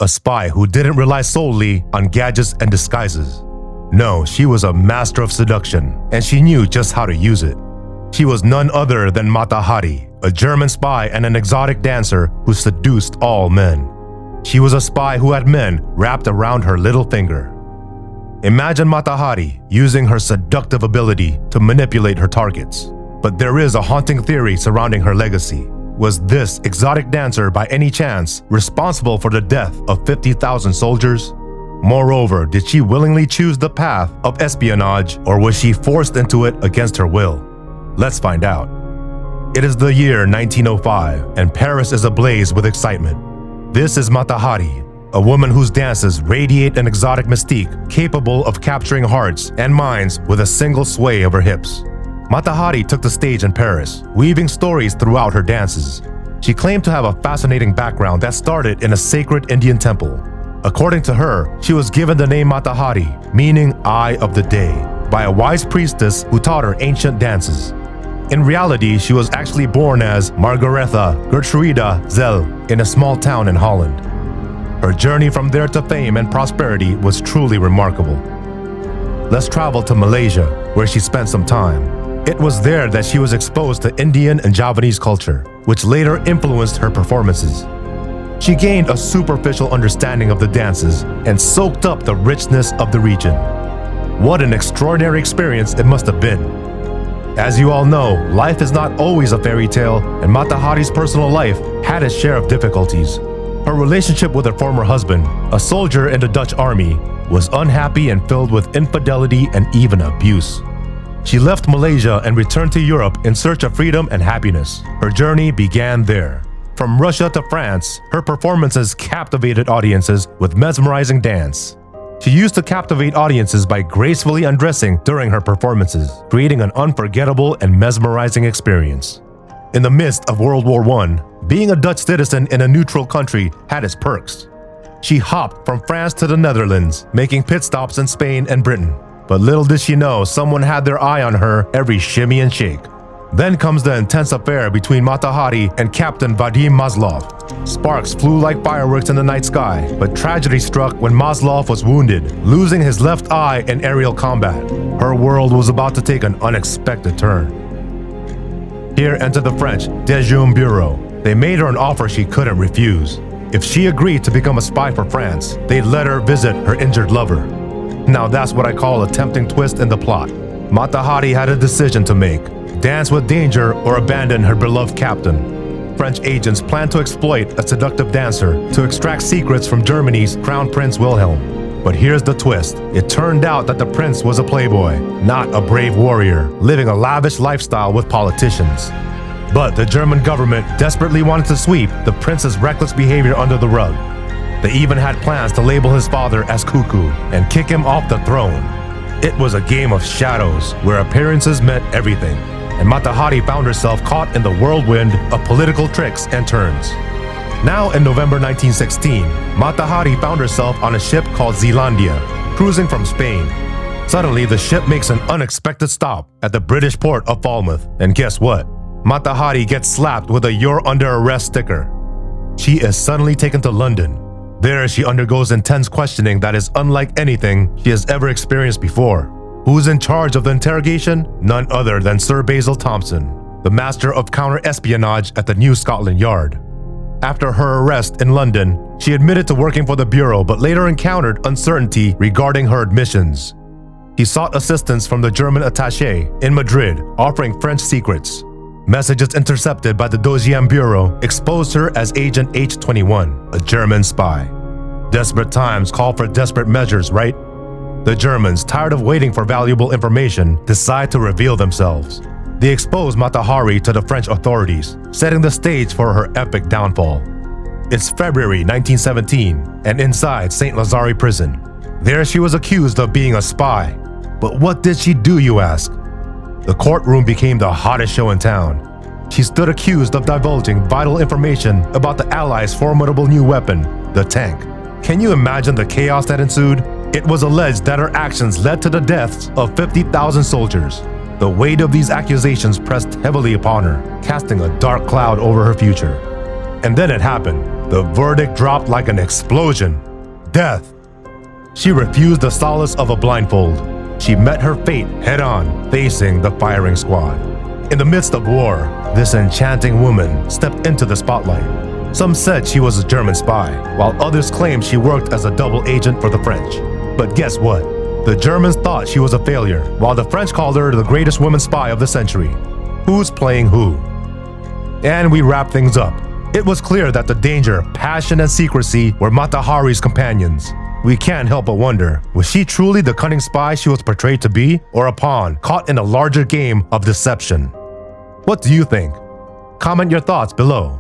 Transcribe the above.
a spy who didn't rely solely on gadgets and disguises. No, she was a master of seduction, and she knew just how to use it. She was none other than Mata Hari, a German spy and an exotic dancer who seduced all men. She was a spy who had men wrapped around her little finger. Imagine Mata Hari using her seductive ability to manipulate her targets. But there is a haunting theory surrounding her legacy. Was this exotic dancer by any chance responsible for the death of 50,000 soldiers? Moreover, did she willingly choose the path of espionage, or was she forced into it against her will? Let's find out. It is the year 1905, and Paris is ablaze with excitement. This is Mata Hari, a woman whose dances radiate an exotic mystique capable of capturing hearts and minds with a single sway of her hips. Mata Hari took the stage in Paris, weaving stories throughout her dances. She claimed to have a fascinating background that started in a sacred Indian temple. According to her, she was given the name Mata Hari, meaning Eye of the Day, by a wise priestess who taught her ancient dances. In reality, she was actually born as Margaretha Gertruida Zell in a small town in Holland. Her journey from there to fame and prosperity was truly remarkable. Let's travel to Malaysia, where she spent some time. It was there that she was exposed to Indian and Javanese culture, which later influenced her performances. She gained a superficial understanding of the dances and soaked up the richness of the region. What an extraordinary experience it must have been. As you all know, life is not always a fairy tale, and Mata Hari's personal life had its share of difficulties. Her relationship with her former husband, a soldier in the Dutch army, was unhappy and filled with infidelity and even abuse. She left Malaysia and returned to Europe in search of freedom and happiness. Her journey began there. From Russia to France, her performances captivated audiences with mesmerizing dance. She used to captivate audiences by gracefully undressing during her performances, creating an unforgettable and mesmerizing experience. In the midst of World War I, being a Dutch citizen in a neutral country had its perks. She hopped from France to the Netherlands, making pit stops in Spain and Britain. But little did she know, someone had their eye on her every shimmy and shake. Then comes the intense affair between Mata Hari and Captain Vadim Maslov. Sparks flew like fireworks in the night sky, but tragedy struck when Maslov was wounded, losing his left eye in aerial combat. Her world was about to take an unexpected turn. Here entered the French Déjeuner Bureau. They made her an offer she couldn't refuse. If she agreed to become a spy for France, they'd let her visit her injured lover. Now that's what I call a tempting twist in the plot. Mata Hari had a decision to make: dance with danger or abandon her beloved captain. French agents planned to exploit a seductive dancer to extract secrets from Germany's Crown Prince Wilhelm. But here's the twist. It turned out that the prince was a playboy, not a brave warrior, living a lavish lifestyle with politicians. But the German government desperately wanted to sweep the prince's reckless behavior under the rug. They even had plans to label his father as cuckoo and kick him off the throne. It was a game of shadows where appearances meant everything, and Mata Hari found herself caught in the whirlwind of political tricks and turns. Now in November 1916, Mata Hari found herself on a ship called Zealandia, cruising from Spain. Suddenly, the ship makes an unexpected stop at the British port of Falmouth, and guess what? Mata Hari gets slapped with a "You're under arrest" sticker. She is suddenly taken to London. There, she undergoes intense questioning that is unlike anything she has ever experienced before. Who's in charge of the interrogation? None other than Sir Basil Thompson, the master of counter-espionage at the New Scotland Yard. After her arrest in London, she admitted to working for the Bureau but later encountered uncertainty regarding her admissions. He sought assistance from the German attaché in Madrid, offering French secrets. Messages intercepted by the Douzième Bureau exposed her as Agent H-21, a German spy. Desperate times call for desperate measures, right? The Germans, tired of waiting for valuable information, decide to reveal themselves. They expose Mata Hari to the French authorities, setting the stage for her epic downfall. It's February 1917, and inside St. Lazare prison. There she was accused of being a spy. But what did she do, you ask? The courtroom became the hottest show in town. She stood accused of divulging vital information about the Allies' formidable new weapon, the tank. Can you imagine the chaos that ensued? It was alleged that her actions led to the deaths of 50,000 soldiers. The weight of these accusations pressed heavily upon her, casting a dark cloud over her future. And then it happened. The verdict dropped like an explosion. Death. She refused the solace of a blindfold. She met her fate head-on, facing the firing squad. In the midst of war, this enchanting woman stepped into the spotlight. Some said she was a German spy, while others claimed she worked as a double agent for the French. But guess what? The Germans thought she was a failure, while the French called her the greatest woman spy of the century. Who's playing who? And we wrap things up. It was clear that the danger, passion, and secrecy were Mata Hari's companions. We can't help but wonder, was she truly the cunning spy she was portrayed to be, or a pawn caught in a larger game of deception? What do you think? Comment your thoughts below.